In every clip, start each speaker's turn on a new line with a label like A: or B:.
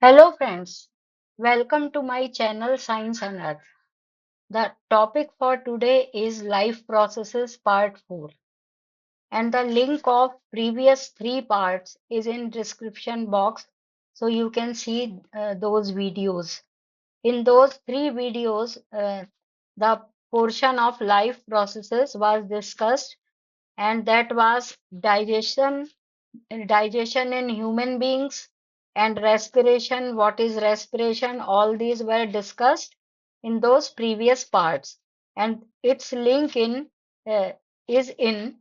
A: Hello friends, welcome to my channel Science and Earth. The topic for today is life processes part 4 and the link of previous 3 parts is in description box so you can see those videos. In those 3 videos, the portion of life processes was discussed and that was digestion in human beings and respiration. What is respiration? All these were discussed in those previous parts, and its link in uh, is in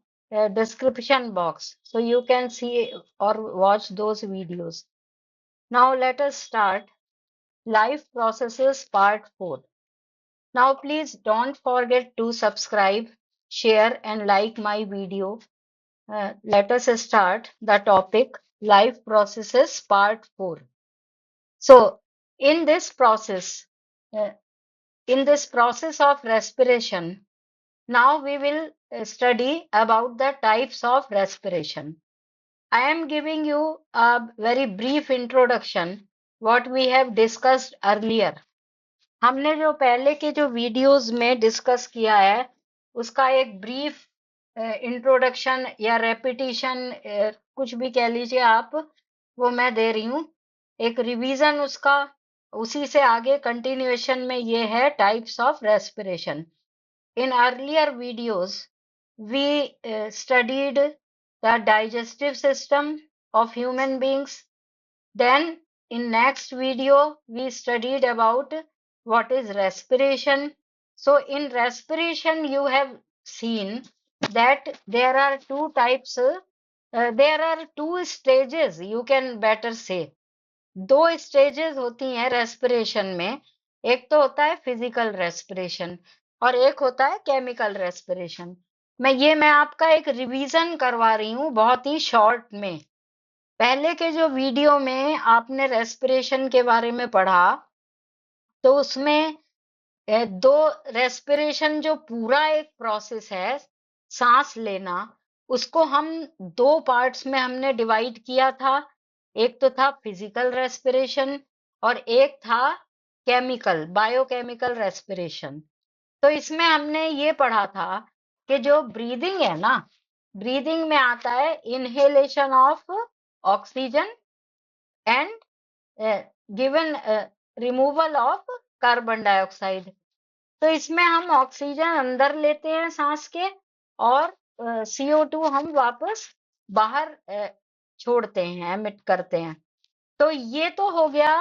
A: description box, so you can see or watch those videos. Now let us start life processes part 4. Now please don't forget to subscribe, share and like my video. Let us start the topic life processes part 4. So in this process, uh, in this process of respiration, now we will study about the types of respiration. I am giving you a very brief introduction what we have discussed earlier. हमने जो पहले के जो videos में discuss किया है उसका एक ब्रीफ इंट्रोडक्शन या रेपिटेशन कुछ भी कह लीजिए आप, वो मैं दे रही हूँ। एक रिवीजन उसका, उसी से आगे कंटिन्यूएशन में ये है types of respiration. In earlier videos we studied the digestive system of human beings. Then in next video we studied about what is respiration. So in respiration you have seen that there are two types, there are two stages, you can better say. दो stages होती हैं respiration में, एक तो होता है physical respiration और एक होता है केमिकल रेस्पिरेशन. मैं आपका एक रिवीजन करवा रही हूँ बहुत ही शॉर्ट में. पहले के जो वीडियो में आपने रेस्पिरेशन के बारे में पढ़ा तो उसमें दो रेस्पिरेशन जो पूरा एक प्रोसेस है सांस लेना, उसको हम दो पार्ट्स में हमने डिवाइड किया था. एक तो था फिजिकल रेस्पिरेशन और एक था केमिकल बायोकेमिकल रेस्पिरेशन. तो इसमें हमने ये पढ़ा था कि जो ब्रीदिंग है ना, ब्रीदिंग में आता है inhalation of oxygen and given removal of carbon dioxide. तो इसमें हम ऑक्सीजन अंदर लेते हैं सांस के और CO2 हम वापस बाहर छोड़ते हैं, एमिट करते हैं. तो ये तो हो गया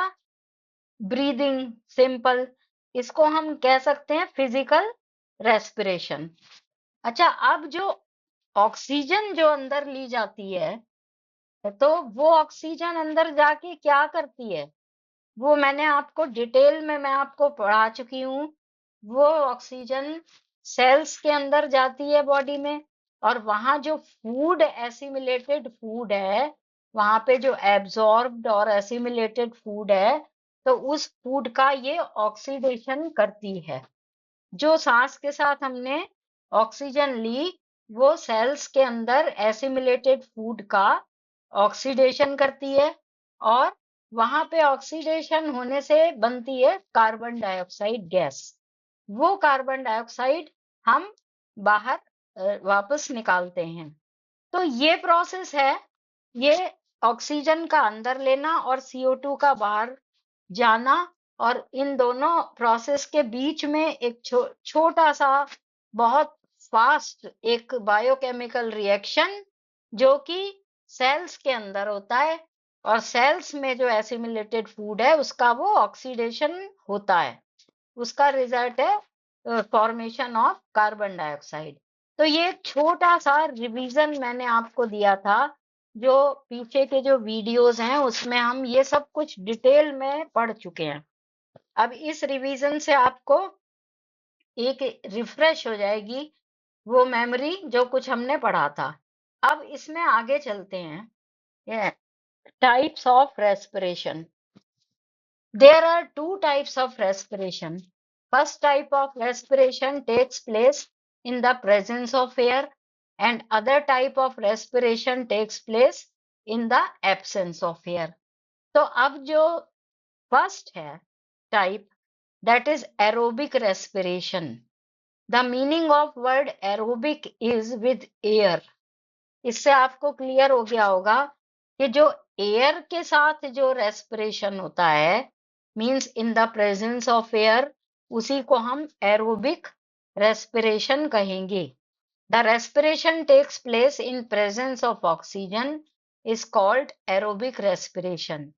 A: ब्रीदिंग सिंपल, इसको हम कह सकते हैं फिजिकल रेस्पिरेशन. अच्छा, अब जो ऑक्सीजन जो अंदर ली जाती है तो वो ऑक्सीजन अंदर जाके क्या करती है, वो मैंने आपको डिटेल में मैं आपको पढ़ा चुकी हूँ. वो ऑक्सीजन सेल्स के अंदर जाती है बॉडी में और वहां जो फूड एसिमिलेटेड फूड है, वहां पे जो एब्जॉर्ब्ड और एसिमिलेटेड फूड है, तो उस फूड का ये ऑक्सीडेशन करती है. जो सांस के साथ हमने ऑक्सीजन ली, वो सेल्स के अंदर एसिमिलेटेड फूड का ऑक्सीडेशन करती है और वहां पे ऑक्सीडेशन होने से बनती है कार्बन डाइऑक्साइड गैस. वो कार्बन डाइऑक्साइड हम बाहर वापस निकालते हैं. तो ये प्रोसेस है, ये ऑक्सीजन का अंदर लेना और CO2 का बाहर जाना. और इन दोनों प्रोसेस के बीच में एक छोटा सा बहुत फास्ट एक बायोकेमिकल रिएक्शन जो कि सेल्स के अंदर होता है और सेल्स में जो एसिमिलेटेड फूड है उसका वो ऑक्सीडेशन होता है. उसका रिजल्ट है फॉर्मेशन ऑफ कार्बन डाइऑक्साइड. तो ये एक छोटा सा रिवीजन मैंने आपको दिया था. जो पीछे के जो वीडियोस हैं उसमें हम ये सब कुछ डिटेल में पढ़ चुके हैं. अब इस रिवीजन से आपको एक रिफ्रेश हो जाएगी वो मेमोरी जो कुछ हमने पढ़ा था. अब इसमें आगे चलते हैं. ये types of respiration. There are two types of respiration. First type of respiration takes place in the presence of air and other type of respiration takes place in the absence of air. तो अब जो first है type, that is aerobic respiration. The meaning of word aerobic is with air. इससे आपको clear हो गया होगा कि जो एयर के साथ जो रेस्पिरेशन होता है, means in the presence of air, उसी को हम एरोबिक रेस्पिरेशन कहेंगे. The respiration takes place in presence of oxygen is called aerobic respiration.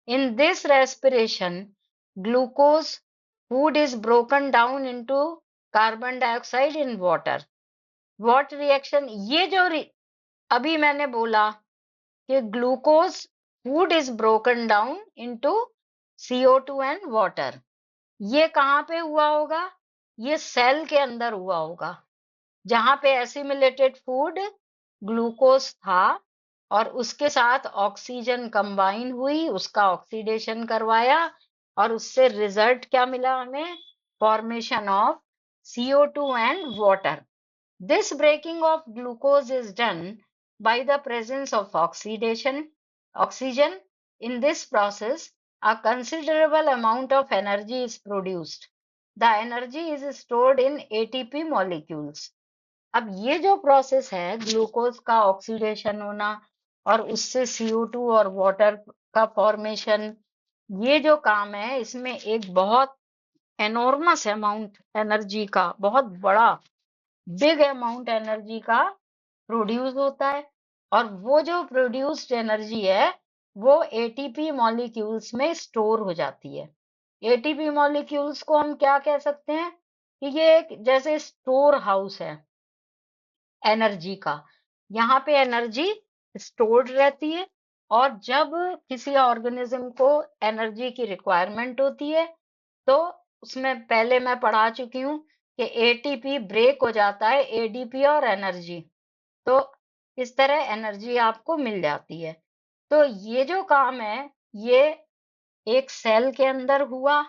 A: In this respiration, glucose food is broken down into carbon dioxide in water. What reaction? ये जो अभी मैंने बोला कि glucose food is broken down into CO2 and water, ये कहाँ पे हुआ होगा? ये सेल के अंदर हुआ होगा, जहां पे एसिमिलेटेड फूड ग्लूकोज था और उसके साथ ऑक्सीजन कंबाइन हुई, उसका ऑक्सीडेशन करवाया और उससे रिजल्ट क्या मिला हमें? Formation of CO2 and water. This breaking of glucose is done by the presence of oxygen. In this process, a considerable amount of energy is produced. The energy is stored in ATP molecules. अब ये जो process है, glucose का oxidation होना और उससे CO2 और water का फॉर्मेशन, ये जो काम है, इसमें एक बहुत एनॉर्मस अमाउंट एनर्जी का, बहुत बड़ा बिग अमाउंट एनर्जी का प्रोड्यूस होता है. और वो जो प्रोड्यूस्ड एनर्जी है वो एटीपी मॉलिक्यूल्स में स्टोर हो जाती है. एटीपी मॉलिक्यूल्स को हम क्या कह सकते हैं कि ये एक जैसे स्टोर हाउस है एनर्जी का. यहाँ पे एनर्जी स्टोर्ड रहती है और जब किसी ऑर्गेनिज्म को एनर्जी की रिक्वायरमेंट होती है तो उसमें पहले मैं पढ़ा चुकी हूँ कि एटीपी ब्रेक हो जाता है एडीपी और एनर्जी, तो इस तरह एनर्जी आपको मिल जाती है. तो ये जो काम है ये एक सेल के अंदर हुआ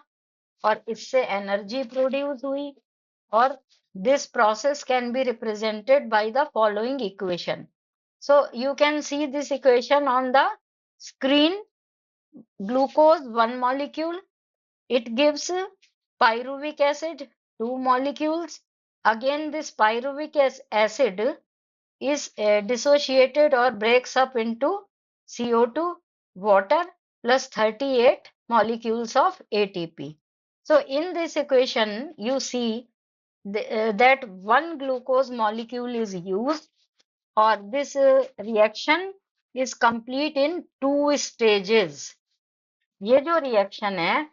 A: और इससे एनर्जी प्रोड्यूस हुई. और this process can be represented by the following equation. So you can see this equation on the screen. Glucose 1 molecule, it gives pyruvic acid 2 molecules. Again this pyruvic acid is dissociated or breaks up into CO2, water plus 38 molecules of ATP. So in this equation you see that one glucose molecule is used, or this reaction is complete in 2 stages. ये जो reaction है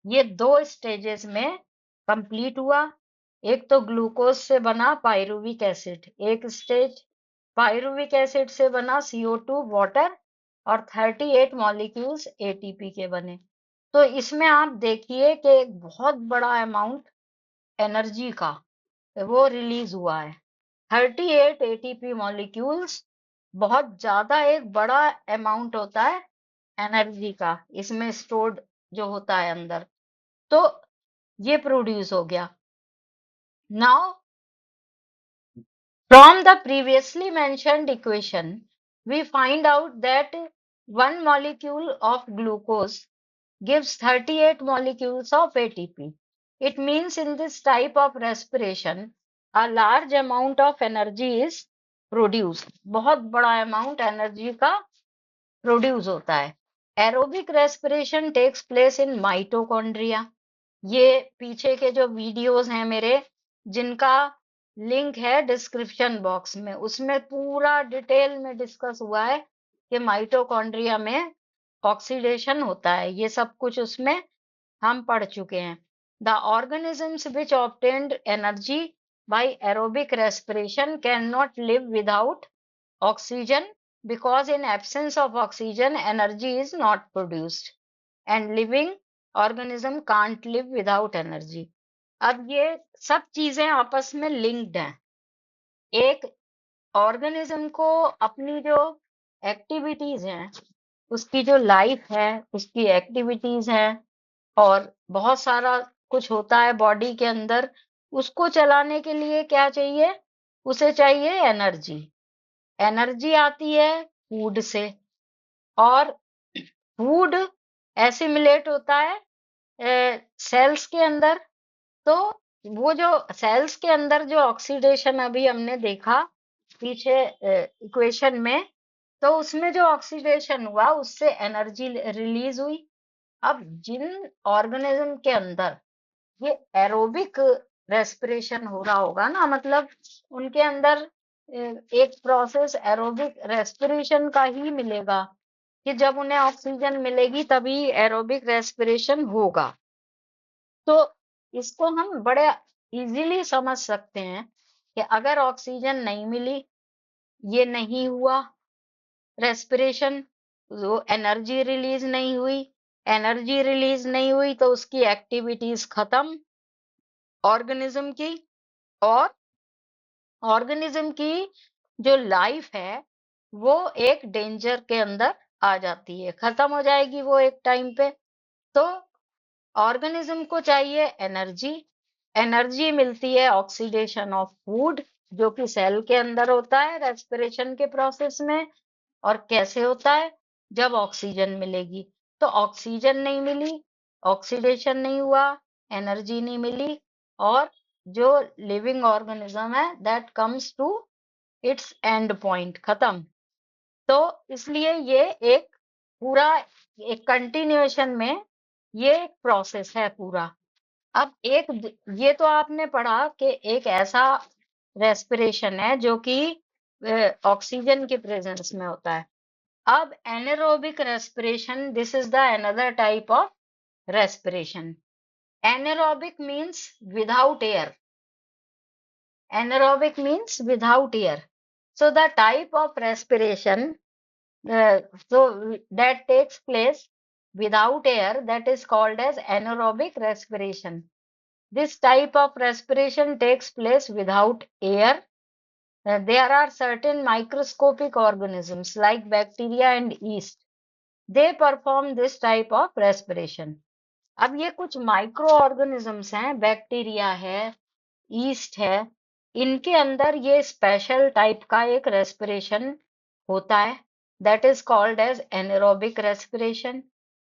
A: ये 2 stages में complete हुआ. एक तो glucose से बना पायरुविक एसिड एक स्टेज, पायरुविक एसिड से बना CO2 वाटर और 38 मॉलिक्यूल्स ATP के बने. तो इसमें आप देखिए कि एक बहुत बड़ा अमाउंट एनर्जी का वो रिलीज हुआ है. 38 ATP मॉलिक्यूल्स बहुत ज्यादा एक बड़ा अमाउंट होता है एनर्जी का, इसमें स्टोर्ड जो होता है अंदर, तो ये प्रोड्यूस हो गया. Now from the previously mentioned equation we find out that one molecule of glucose gives 38 molecules of ATP. It means in this type of respiration, a large amount of energy is produced. बहुत बड़ा amount energy का produce होता है. Aerobic respiration takes place in mitochondria. ये पीछे के जो videos हैं मेरे, जिनका लिंक है डिस्क्रिप्शन बॉक्स में, उसमें पूरा डिटेल में डिस्कस हुआ है कि माइटोकॉन्ड्रिया में ऑक्सीडेशन होता है. ये सब कुछ उसमें हम पढ़ चुके हैं. The organisms which obtained energy by aerobic respiration can not live without oxygen, because in absence of oxygen energy is not produced and living organism can't live without energy. अब ये सब चीजें आपस में लिंक्ड हैं. एक ऑर्गेनिज्म को अपनी जो एक्टिविटीज हैं, उसकी जो लाइफ है, उसकी एक्टिविटीज हैं और बहुत सारा कुछ होता है बॉडी के अंदर, उसको चलाने के लिए क्या चाहिए? उसे चाहिए एनर्जी. एनर्जी आती है फूड से और फूड एसिमिलेट होता है सेल्स के अंदर। तो वो जो सेल्स के अंदर जो ऑक्सीडेशन अभी हमने देखा पीछे इक्वेशन में, तो उसमें जो ऑक्सीडेशन हुआ उससे एनर्जी रिलीज हुई। अब जिन ऑर्गेनिज्म के अंदर ये एरोबिक रेस्पिरेशन हो रहा होगा ना, मतलब उनके अंदर एक प्रोसेस एरोबिक रेस्पिरेशन का ही मिलेगा कि जब उन्हें ऑक्सीजन मिलेगी तभी एरोबिक रेस्पिरेशन होगा। तो इसको हम बड़े इजीली समझ सकते हैं कि अगर ऑक्सीजन नहीं मिली, ये नहीं हुआ रेस्पिरेशन, वो एनर्जी रिलीज नहीं हुई, एनर्जी रिलीज नहीं हुई तो उसकी एक्टिविटीज खत्म ऑर्गेनिज्म की, और ऑर्गेनिज्म की जो लाइफ है वो एक डेंजर के अंदर आ जाती है, खत्म हो जाएगी वो एक टाइम पे। तो ऑर्गेनिज्म को चाहिए एनर्जी, एनर्जी मिलती है ऑक्सीडेशन ऑफ फूड, जो कि सेल के अंदर होता है रेस्पिरेशन के प्रोसेस में। और कैसे होता है? जब ऑक्सीजन मिलेगी। तो ऑक्सीजन नहीं मिली, ऑक्सीडेशन नहीं हुआ, एनर्जी नहीं मिली, और जो लिविंग ऑर्गेनिज्म है that comes to its end point, खत्म। तो इसलिए ये एक पूरा एक कंटिन्यूएशन में ये एक प्रोसेस है पूरा। अब ये तो आपने पढ़ा कि एक ऐसा रेस्पिरेशन है जो कि ऑक्सीजन के प्रेजेंस में होता है। अब anaerobic respiration, this is the another type of respiration. Anaerobic means without air. Anaerobic means without air. So the type of respiration so that takes place without air, that is called as anaerobic respiration. This type of respiration takes place without air. There are certain microscopic organisms like bacteria and yeast. They perform this type of respiration. अब ये कुछ micro organisms हैं, bacteria है, east है, इनके अंदर ये special type का एक रेस्पिरेशन होता है, that is called as anaerobic respiration.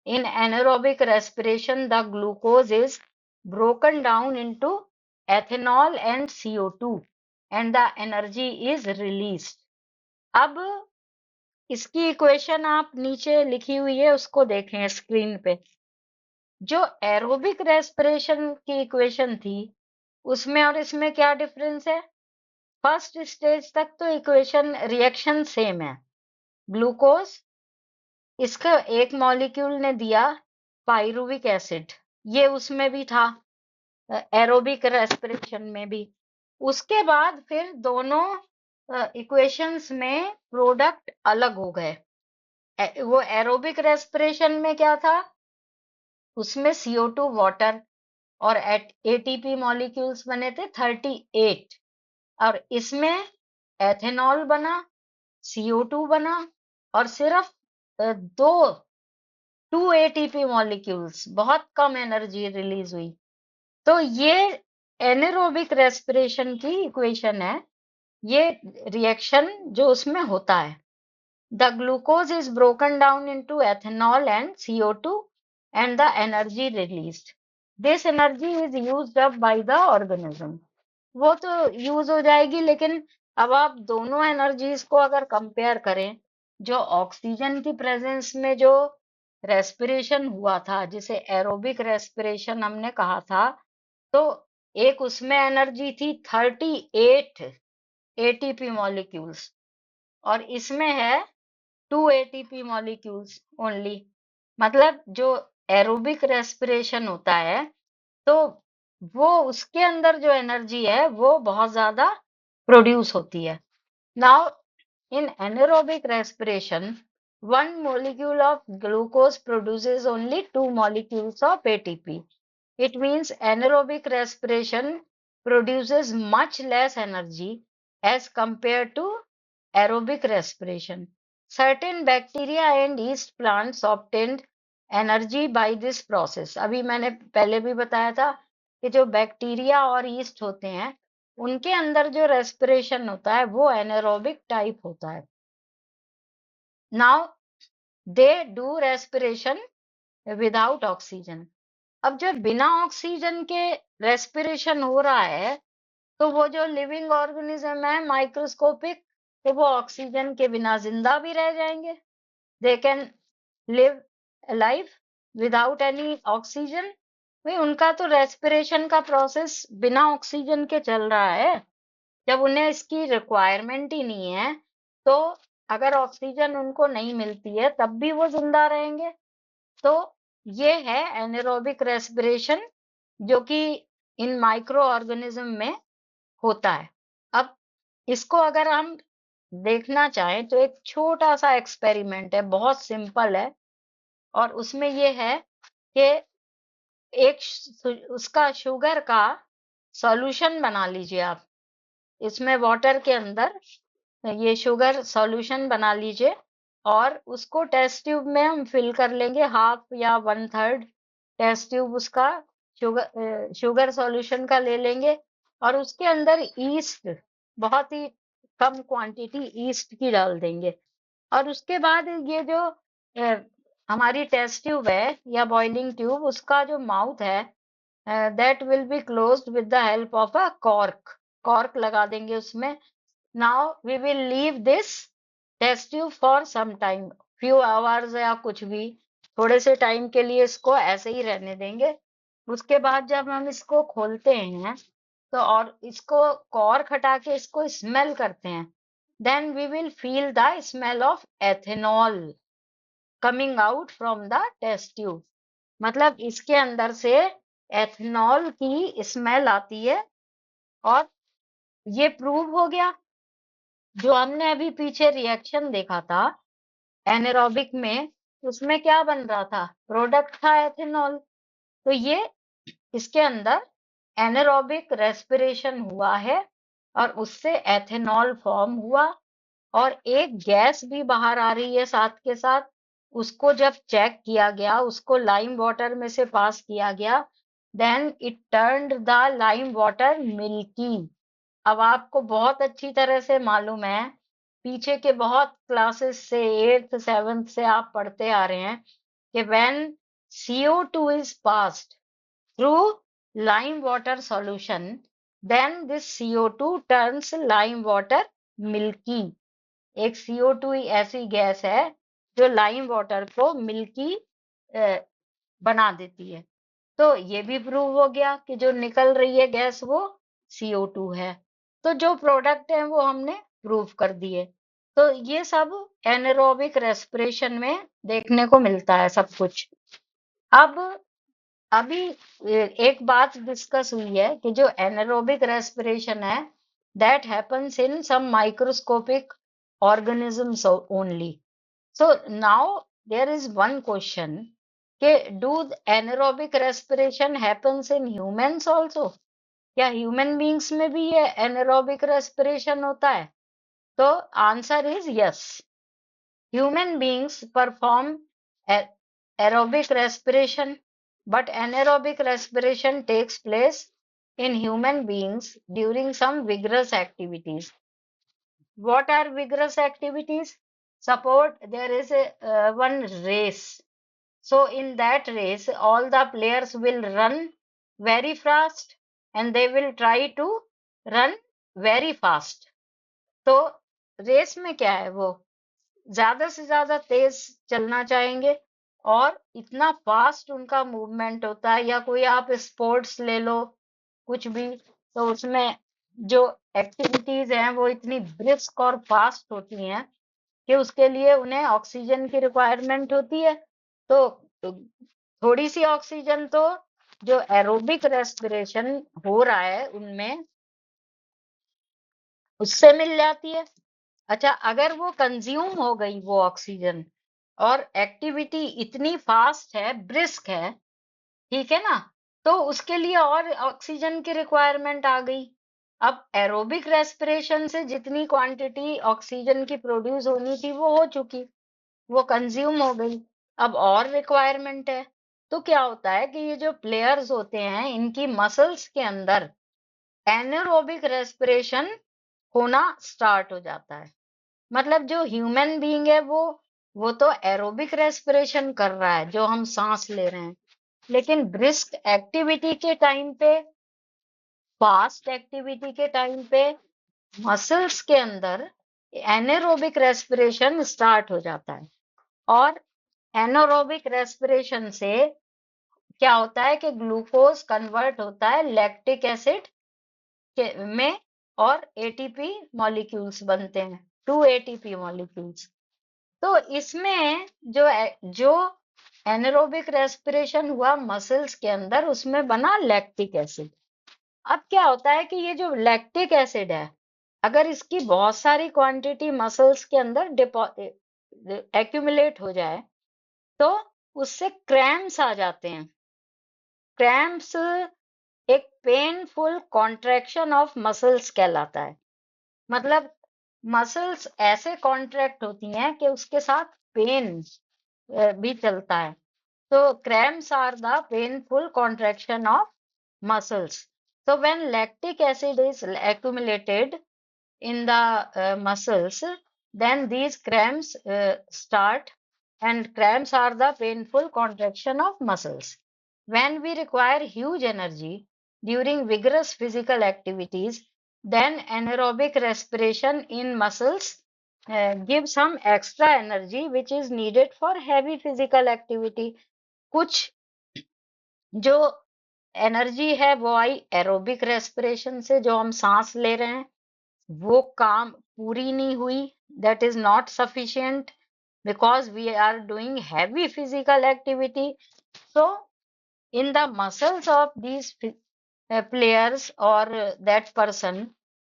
A: In anaerobic respiration the glucose is broken down into ethanol and CO2 and the energy is released. अब इसकी इक्वेशन आप नीचे लिखी हुई है उसको देखें स्क्रीन पे। जो एरोबिक रेस्पिरेशन की इक्वेशन थी उसमें और इसमें क्या डिफरेंस है? फर्स्ट स्टेज तक तो इक्वेशन रिएक्शन सेम है। ग्लूकोज, इसका एक मॉलिक्यूल ने दिया पाइरुविक एसिड, ये उसमें भी था एरोबिक रेस्पिरेशन में भी। उसके बाद फिर दोनों इक्वेशंस में प्रोडक्ट अलग हो गए। वो एरोबिक रेस्पिरेशन में क्या था? उसमें CO2 वाटर और ATP मॉलिक्यूल्स बने थे 38, और इसमें एथेनॉल बना, CO2 बना, और सिर्फ दो 2 ATP मॉलिक्यूल्स, बहुत कम एनर्जी रिलीज हुई। तो ये एनेरोबिक रेस्पिरेशन की इक्वेशन है, ये रिएक्शन जो उसमें होता है। The glucose is broken down into ethanol and CO2 and the energy released. This energy is used up by the organism. वो तो यूज हो जाएगी, लेकिन अब आप दोनों एनर्जीज को अगर कंपेयर करें, जो ऑक्सीजन की प्रेजेंस में जो रेस्पिरेशन हुआ था जिसे एरोबिक रेस्पिरेशन हमने कहा था, तो एक उसमें एनर्जी थी 38 ATP मॉलिक्यूल्स, और इसमें है 2 ATP मॉलिक्यूल्स ओनली। मतलब जो एरोबिक रेस्पिरेशन होता है तो वो उसके अंदर जो एनर्जी है वो बहुत ज्यादा प्रोड्यूस होती है। Now in anaerobic respiration, one molecule of glucose produces only 2 molecules of ATP. It means anaerobic respiration produces much less energy as compared to aerobic respiration. Certain bacteria and yeast plants obtained energy by this process. अभी मैंने पहले भी बताया था कि जो bacteria और yeast होते हैं उनके अंदर जो रेस्पिरेशन होता है वो एनारोबिक टाइप होता है। Now they do respiration without oxygen. अब जब बिना ऑक्सीजन के रेस्पिरेशन हो रहा है, तो वो जो लिविंग ऑर्गेनिज्म है माइक्रोस्कोपिक, तो वो ऑक्सीजन के बिना जिंदा भी रह जाएंगे। They can live life without any oxygen. भाई उनका तो रेस्पिरेशन का प्रोसेस बिना ऑक्सीजन के चल रहा है। जब उन्हें इसकी रिक्वायरमेंट ही नहीं है, तो अगर ऑक्सीजन उनको नहीं मिलती है तब भी वो जिंदा रहेंगे। तो ये है एनारोबिक रेस्पिरेशन, जो कि इन माइक्रो ऑर्गेनिज्म में होता है। अब इसको अगर हम देखना चाहें तो एक छोटा सा एक्सपेरिमेंट है, बहुत सिंपल है। और उसमें ये है कि उसका शुगर का सॉल्यूशन बना लीजिए आप। इसमें वाटर के अंदर ये शुगर सॉल्यूशन बना लीजिए, और उसको टेस्ट ट्यूब में हम फिल कर लेंगे, हाफ या वन थर्ड टेस्ट ट्यूब उसका शुगर सॉल्यूशन का ले लेंगे। और उसके अंदर ईस्ट, बहुत ही कम क्वांटिटी ईस्ट की डाल देंगे। और उसके बाद ये जो हमारी टेस्ट ट्यूब है या बॉइलिंग ट्यूब, उसका जो माउथ है, that will be closed with the help of a cork. Cork लगा देंगे उसमें। Now we will leave this test tube for some time, few hours या कुछ भी, थोड़े से टाइम के लिए इसको ऐसे ही रहने देंगे। उसके बाद जब हम इसको खोलते हैं, तो और इसको कॉर्क हटा के इसको स्मेल करते हैं, then we will feel the smell of ethanol coming out from the test tube. मतलब इसके अंदर से एथेनॉल की स्मेल आती है। और ये प्रूव हो गया। जो हमने अभी पीछे रिएक्शन देखा था एनारोबिक में, उसमें क्या बन रहा था, प्रोडक्ट था एथेनॉल। तो ये इसके अंदर एनारोबिक रेस्पिरेशन हुआ है, और उससे एथेनॉल फॉर्म हुआ। और एक गैस भी बाहर आ रही है साथ के साथ। उसको जब चेक किया गया, उसको लाइम वाटर में से पास किया गया, then it turned the lime water milky. अब आपको बहुत अच्छी तरह से मालूम है, पीछे के बहुत क्लासेस से, एट्थ सेवेंथ से आप पढ़ते आ रहे हैं कि when CO2 is passed through lime water solution, then this CO2 turns lime water milky। एक CO2 ही ऐसी गैस है जो लाइम वाटर को मिल्की बना देती है। तो ये भी प्रूव हो गया कि जो निकल रही है गैस वो CO2 है। तो जो प्रोडक्ट है वो हमने प्रूव कर दिए। तो ये सब एनारोबिक रेस्पिरेशन में देखने को मिलता है सब कुछ। अब अभी एक बात डिस्कस हुई है कि जो एनारोबिक रेस्पिरेशन है, that happens in some microscopic organisms only. So now there is one question कि do anaerobic respiration happens in humans also? क्या ह्यूमन बींग्स में भी ये एनारोबिक रेस्पिरेशन होता है? तो answer is yes. Human beings perform aerobic respiration, but anaerobic respiration takes place in human beings during some vigorous activities. What are vigorous activities? Suppose there is one race. So in that race, all the players will run very fast, and they will try to run very fast. तो race में क्या है, वो ज्यादा से ज्यादा तेज चलना चाहेंगे, और इतना फास्ट उनका मूवमेंट होता है। या कोई आप स्पोर्ट्स ले लो, कुछ भी, तो उसमें जो एक्टिविटीज हैं वो इतनी ब्रिस्क और फास्ट होती हैं कि उसके लिए उन्हें ऑक्सीजन की रिक्वायरमेंट होती है। तो थोड़ी सी ऑक्सीजन तो जो एरोबिक रेस्पिरेशन हो रहा है उनमें, उससे मिल जाती है। अच्छा, अगर वो कंज्यूम हो गई वो ऑक्सीजन, और एक्टिविटी इतनी फास्ट है, ब्रिस्क है, ठीक है ना, तो उसके लिए और ऑक्सीजन की रिक्वायरमेंट आ गई। अब एरोबिक रेस्पिरेशन से जितनी क्वांटिटी ऑक्सीजन की प्रोड्यूस होनी थी वो हो चुकी, वो कंज्यूम हो गई। अब और रिक्वायरमेंट है। तो क्या होता है कि ये जो प्लेयर्स होते हैं, इनकी मसल्स के अंदर एनारोबिक रेस्पिरेशन होना स्टार्ट हो जाता है। मतलब जो ह्यूमन बीइंग है वो वो तो एरोबिक रेस्पिरेशन कर रहा है जो हम सांस ले रहे हैं, लेकिन ब्रिस्क एक्टिविटी के टाइम पे, फास्ट एक्टिविटी के टाइम पे मसल्स के अंदर एनारोबिक रेस्पिरेशन स्टार्ट हो जाता है। और एनारोबिक रेस्पिरेशन से क्या होता है कि ग्लूकोज कन्वर्ट होता है लैक्टिक एसिड में, और एटीपी मॉलिक्यूल्स बनते हैं, 2 ATP मॉलिक्यूल्स। तो इसमें जो एनारोबिक रेस्पिरेशन हुआ मसल्स के अंदर, उसमें बना लैक्टिक एसिड। अब क्या होता है कि ये जो लैक्टिक एसिड है, अगर इसकी बहुत सारी क्वांटिटी मसल्स के अंदर एक्यूमुलेट हो जाए तो उससे क्रैम्प्स आ जाते हैं। क्रैम्प्स एक पेनफुल कॉन्ट्रैक्शन ऑफ मसल्स कहलाता है। मतलब मसल्स ऐसे कॉन्ट्रैक्ट होती हैं कि उसके साथ पेन भी चलता है। So cramps are the painful contraction of muscles. So when lactic acid is accumulated in the muscles, then these cramps start, and cramps are the painful contraction of muscles. When we require huge energy during vigorous physical activities, then anaerobic respiration in muscles gives some extra energy which is needed for heavy physical activity. कुछ जो energy है वो आई aerobic respiration से, जो हम सांस ले रहे हैं वो काम पूरी नहीं हुई, that is not sufficient because we are doing heavy physical activity. So in the muscles of these players or that person,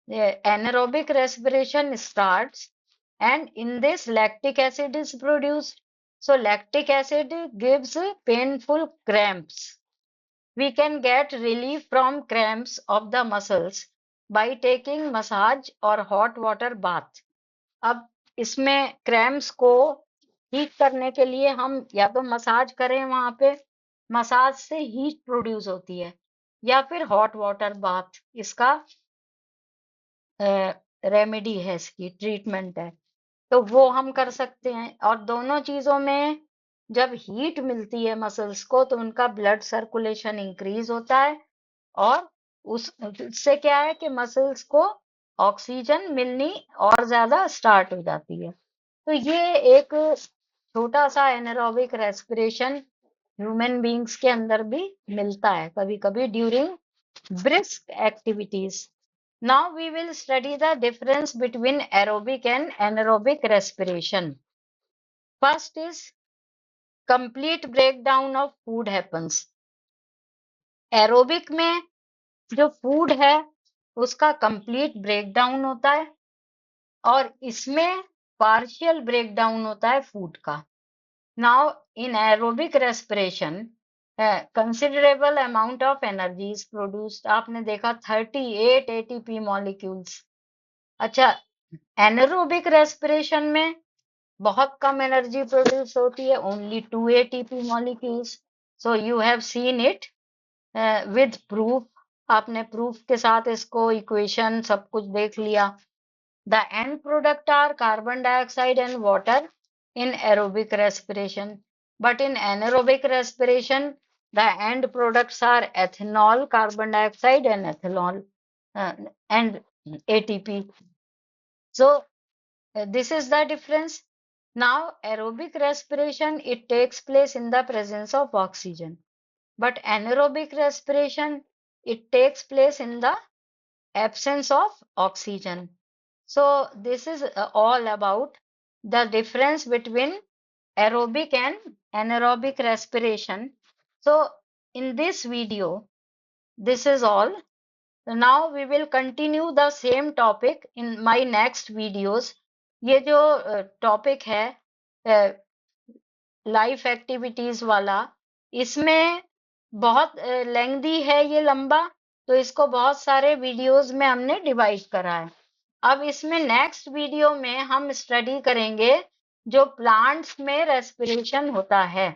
A: the anaerobic respiration starts, and in this lactic acid is produced. So lactic acid gives painful cramps. We can get relief from cramps of the muscles by taking massage or hot water bath. अब इसमें cramps को heat करने के लिए हम या तो massage करें, वहां पे मसाज से हीट प्रोड्यूस होती है, या फिर हॉट वाटर बाथ इसका रेमेडी है, इसकी ट्रीटमेंट है, तो वो हम कर सकते हैं। और दोनों चीजों में जब हीट मिलती है मसल्स को तो उनका ब्लड सर्कुलेशन इंक्रीज होता है, और उससे क्या है कि मसल्स को ऑक्सीजन मिलनी और ज्यादा स्टार्ट हो जाती है। तो ये एक छोटा सा एनारोबिक रेस्पिरेशन ह्यूमन बींग्स के अंदर भी मिलता है कभी कभी during brisk activities. Now we will study the difference between aerobic and anaerobic respiration. First is complete breakdown of food happens. Aerobic में जो फूड है उसका कंप्लीट ब्रेकडाउन होता है, और इसमें पार्शियल ब्रेकडाउन होता है फूड का। Now in aerobic respiration considerable amount of energy is produced. आपने देखा 38 एटीपी मॉलिक्यूल्स। अच्छा, एनारोबिक रेस्पिरेशन में बहुत कम एनर्जी प्रोड्यूस होती है, only 2 ATP molecules. So you have seen it with proof. आपने प्रूफ के साथ इसको इक्वेशन सब कुछ देख लिया। The end product are carbon dioxide and water in aerobic respiration. But in anaerobic respiration, the end products are ethanol, carbon dioxide, and ethanol, and ATP. So this is the difference. Now, aerobic respiration, it takes place in the presence of oxygen. But anaerobic respiration, it takes place in the absence of oxygen. So this is all about the difference between aerobic and anaerobic respiration. So in this video, this is all. Now we will continue the same topic in my next videos. ये जो topic है life activities वाला, इसमें बहुत lengthy है, ये लंबा, तो इसको बहुत सारे वीडियोस में हमने डिवाइड करा है। अब इसमें नेक्स्ट वीडियो में हम स्टडी करेंगे जो प्लांट्स में रेस्पिरेशन होता है।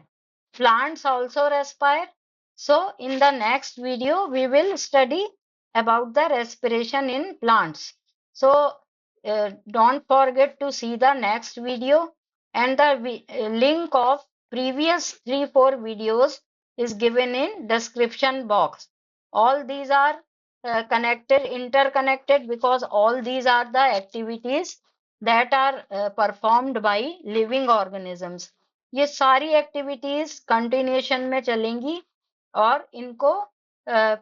A: Plants also respire. So in the next video we will study about the respiration in plants. So don't forget to see the next video, and the link of previous 3-4 videos is given in description box. All these are interconnected, because all these are the activities that are performed by living organisms. ये सारी activities continuation में चलेंगी, और इनको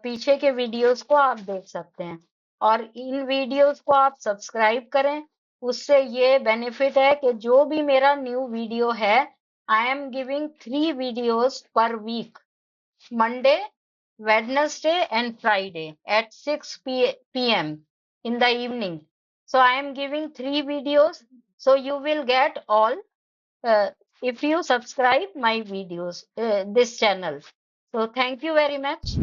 A: पीछे के videos को आप देख सकते हैं, और इन वीडियोस को आप सब्सक्राइब करें। उससे ये बेनिफिट है कि जो भी मेरा न्यू वीडियो है, I am giving 3 videos per week, Monday, Wednesday, and Friday at 6 p.m. in the evening. So I am giving 3 videos. So you will get all if you subscribe my videos, this channel. So thank you very much.